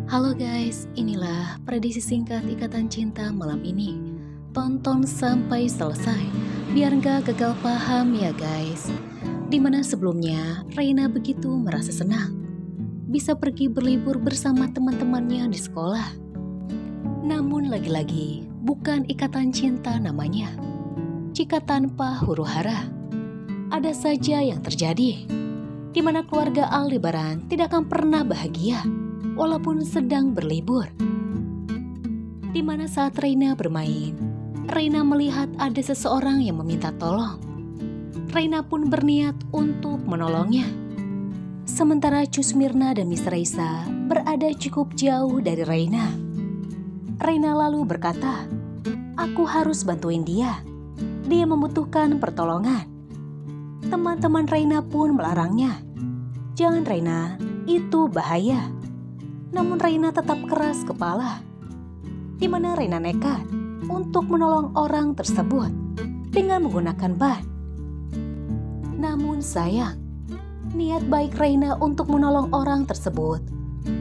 Halo guys, inilah prediksi singkat Ikatan Cinta malam ini. Tonton sampai selesai, biar gak gagal paham ya guys. Dimana sebelumnya Reina begitu merasa senang bisa pergi berlibur bersama teman-temannya di sekolah. Namun lagi-lagi bukan ikatan cinta namanya. Jika tanpa huru hara, ada saja yang terjadi, di mana keluarga Aldebaran tidak akan pernah bahagia walaupun sedang berlibur. Di mana saat Reina bermain, Reina melihat ada seseorang yang meminta tolong. Reina pun berniat untuk menolongnya. Sementara Cus Mirna dan Miss Raisa berada cukup jauh dari Reina. Reina lalu berkata, "Aku harus bantuin dia. Dia membutuhkan pertolongan." Teman-teman Reina pun melarangnya. "Jangan Reina, itu bahaya." Namun Reina tetap keras kepala. Di mana Reina nekat untuk menolong orang tersebut dengan menggunakan ban. Namun sayang, niat baik Reina untuk menolong orang tersebut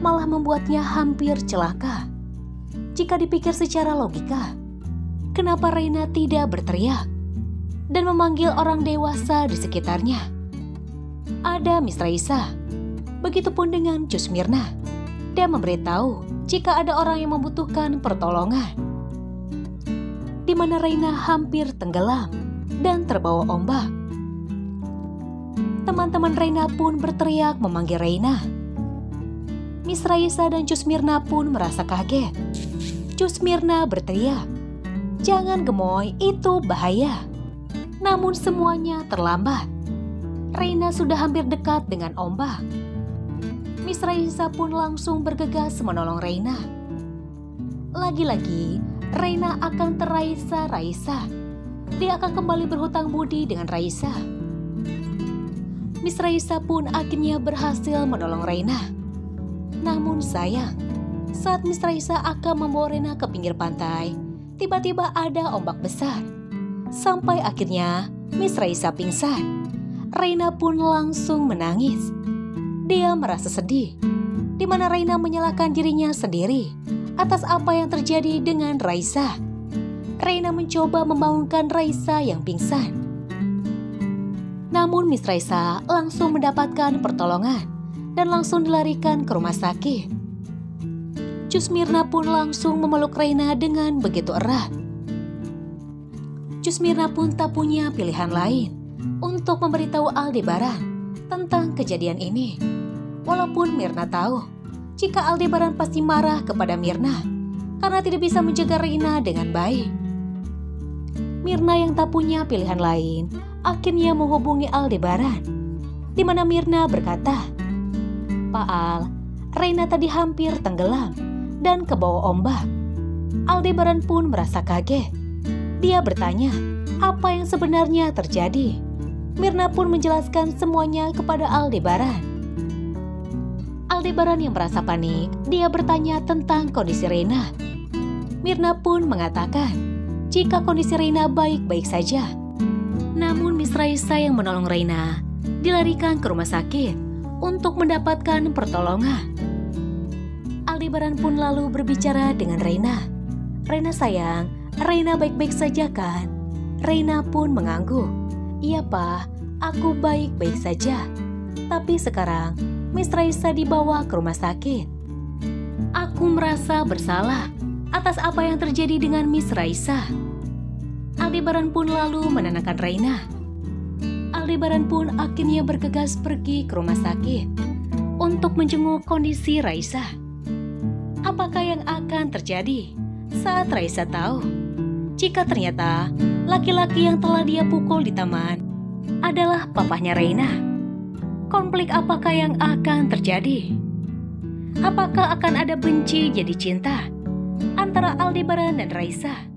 malah membuatnya hampir celaka. Jika dipikir secara logika, kenapa Reina tidak berteriak dan memanggil orang dewasa di sekitarnya? Ada Miss Raisa, begitupun dengan Cus Mirna. Dia memberitahu jika ada orang yang membutuhkan pertolongan. Di mana Reina hampir tenggelam dan terbawa ombak. Teman-teman Reina pun berteriak memanggil Reina. Miss Raisa dan Cus Mirna pun merasa kaget. Cus Mirna berteriak, "Jangan gemoy, itu bahaya." Namun semuanya terlambat. Reina sudah hampir dekat dengan ombak. Miss Raisa pun langsung bergegas menolong Reina. Lagi-lagi, Reina akan Raisa. Dia akan kembali berhutang budi dengan Raisa. Miss Raisa pun akhirnya berhasil menolong Reina. Namun sayang, saat Miss Raisa akan membawa Reina ke pinggir pantai, tiba-tiba ada ombak besar. Sampai akhirnya Miss Raisa pingsan. Reina pun langsung menangis. Dia merasa sedih, di mana Reina menyalahkan dirinya sendiri atas apa yang terjadi dengan Raisa. Reina mencoba membangunkan Raisa yang pingsan. Namun Miss Raisa langsung mendapatkan pertolongan dan langsung dilarikan ke rumah sakit. Cus Mirna pun langsung memeluk Reina dengan begitu erat. Cus Mirna pun tak punya pilihan lain untuk memberitahu Aldebaran tentang kejadian ini. Walaupun Mirna tahu jika Aldebaran pasti marah kepada Mirna karena tidak bisa menjaga Reina dengan baik. Mirna yang tak punya pilihan lain akhirnya menghubungi Aldebaran, di mana Mirna berkata, "Pak Al, Reina tadi hampir tenggelam dan kebawa ombak." Aldebaran pun merasa kaget. Dia bertanya apa yang sebenarnya terjadi. Mirna pun menjelaskan semuanya kepada Aldebaran. Aldebaran yang merasa panik, dia bertanya tentang kondisi Reina. Mirna pun mengatakan jika kondisi Reina baik-baik saja. Namun Miss Raisa yang menolong Reina dilarikan ke rumah sakit untuk mendapatkan pertolongan. Aldebaran pun lalu berbicara dengan Reina. "Reina sayang, Reina baik-baik saja kan?" Reina pun mengangguk. "Iya Pak, aku baik-baik saja. Tapi sekarang Miss Raisa dibawa ke rumah sakit. Aku merasa bersalah atas apa yang terjadi dengan Miss Raisa." Aldebaran pun lalu menenangkan Reina. Aldebaran pun akhirnya bergegas pergi ke rumah sakit untuk menjenguk kondisi Raisa. Apakah yang akan terjadi saat Raisa tahu jika ternyata laki-laki yang telah dia pukul di taman adalah papahnya Reina? Konflik apakah yang akan terjadi? Apakah akan ada benci jadi cinta antara Aldebaran dan Raisa?